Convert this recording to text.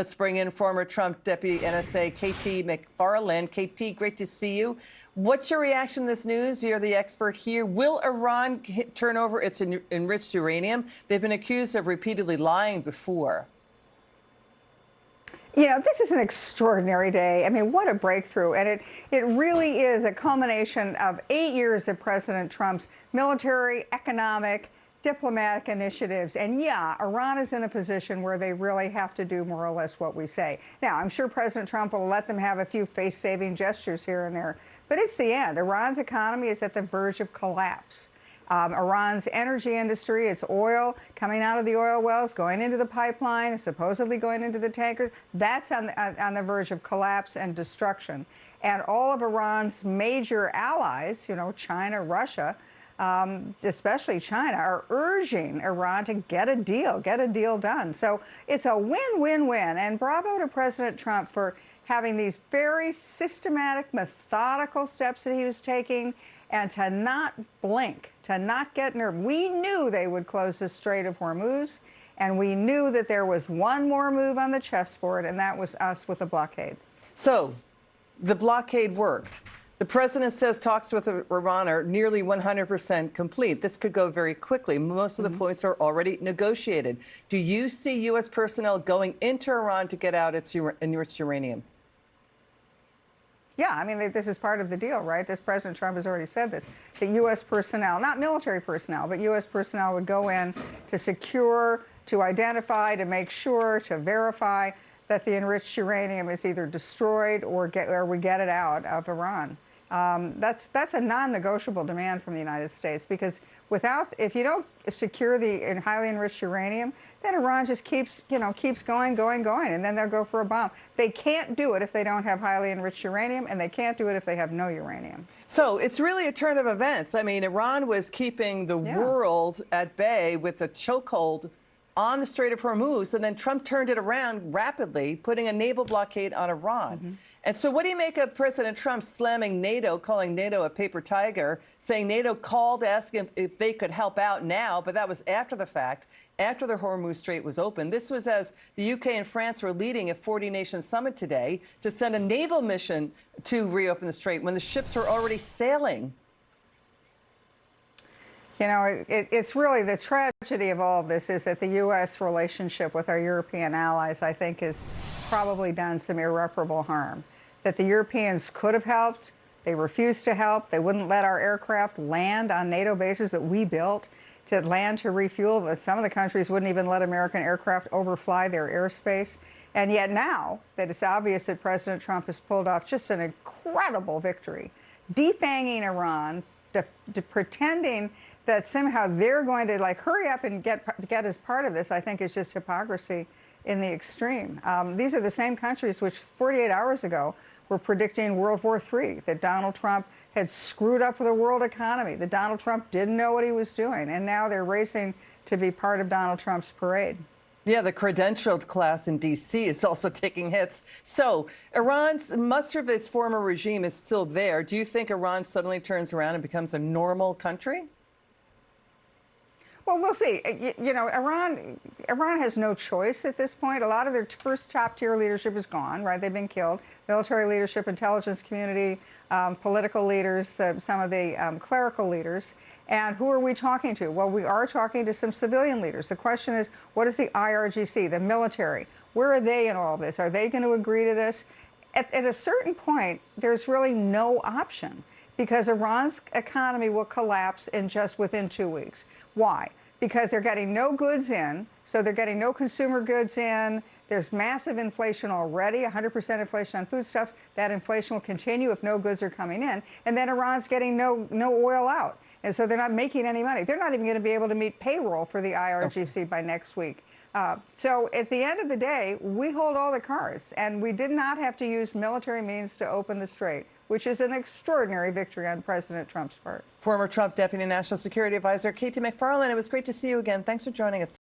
Let's bring in former Trump Deputy NSA KT McFarland. KT, great to see you. What's your reaction to this news? You're the expert here. Will Iran turn over its enriched uranium? They've been accused of repeatedly lying before. You know, this is an extraordinary day. I mean, what a breakthrough. And it really is a culmination of 8 years of President Trump's military, economic, diplomatic initiatives. And yeah, Iran is in a position where they really have to do more or less what we say. Now, I'm sure President Trump will let them have a few face-saving gestures here and there, but it's the end. Iran's economy is at the verge of collapse. Iran's energy industry, its oil coming out of the oil wells, going into the pipeline, supposedly going into the tankers, that's on the verge of collapse and destruction. And all of Iran's major allies, you know, China, Russia, especially China, are urging Iran to get a deal done. So it's a win-win-win. And bravo to President Trump for having these very systematic, methodical steps that he was taking, and to not blink, to not get nervous. We knew they would close the Strait of Hormuz, and we knew that there was one more move on the chessboard, and that was us with the blockade. So the blockade worked. The president says talks with Iran are nearly 100% complete. This could go very quickly. Most of the points are already negotiated. Do you see U.S. personnel going into Iran to get out its enriched uranium? Yeah, I mean, this is part of the deal, right? President Trump has already said this, that U.S. personnel, not military personnel, but U.S. personnel would go in to secure, to identify, to make sure, to verify that the enriched uranium is either destroyed or we get it out of Iran. That's a non-negotiable demand from the United States, because if you don't secure the highly enriched uranium, then Iran just keeps going, and then they'll go for a bomb. They can't do it if they don't have highly enriched uranium, and they can't do it if they have no uranium. So it's really a turn of events. I mean, Iran was keeping the world at bay with a chokehold on the Strait of Hormuz, and then Trump turned it around rapidly, putting a naval blockade on Iran. And so what do you make of President Trump slamming NATO, calling NATO a paper tiger, saying NATO called to ask him if they could help out now, but that was after the fact, after the Hormuz Strait was open. This was as the UK and France were leading a 40-nation summit today to send a naval mission to reopen the Strait when the ships were already sailing. You know, it's really the tragedy of all of this is that the U.S. relationship with our European allies, I think, has probably done some irreparable harm. That the Europeans could have helped, they refused to help, they wouldn't let our aircraft land on NATO bases that we built to land to refuel. Some of the countries wouldn't even let American aircraft overfly their airspace. And yet now that it's obvious that President Trump has pulled off just an incredible victory, defanging Iran, pretending that somehow they're going to hurry up and get as part of this, I think is just hypocrisy in the extreme. These are the same countries which 48 hours ago were predicting World War III, that Donald Trump had screwed up the world economy, that Donald Trump didn't know what he was doing, and now they're racing to be part of Donald Trump's parade. Yeah, the credentialed class in D.C. is also taking hits. So much of its former regime is still there. Do you think Iran suddenly turns around and becomes a normal country? Well, we'll see. You know, Iran has no choice at this point. A lot of their first top-tier leadership is gone, right? They've been killed. Military leadership, intelligence community, political leaders, some of the clerical leaders. And who are we talking to? Well, we are talking to some civilian leaders. The question is, what is the IRGC, the military? Where are they in all this? Are they going to agree to this? At a certain point, there's really no option, because Iran's economy will collapse within 2 weeks. Why? Because they're getting no goods in, so they're getting no consumer goods in. There's massive inflation already, 100% inflation on foodstuffs. That inflation will continue if no goods are coming in. And then Iran's getting no oil out. And so they're not making any money. They're not even going to be able to meet payroll for the IRGC by next week. So at the end of the day, we hold all the cards, and we did not have to use military means to open the Strait, which is an extraordinary victory on President Trump's part. Former Trump Deputy National Security Advisor KT McFarland, it was great to see you again. Thanks for joining us.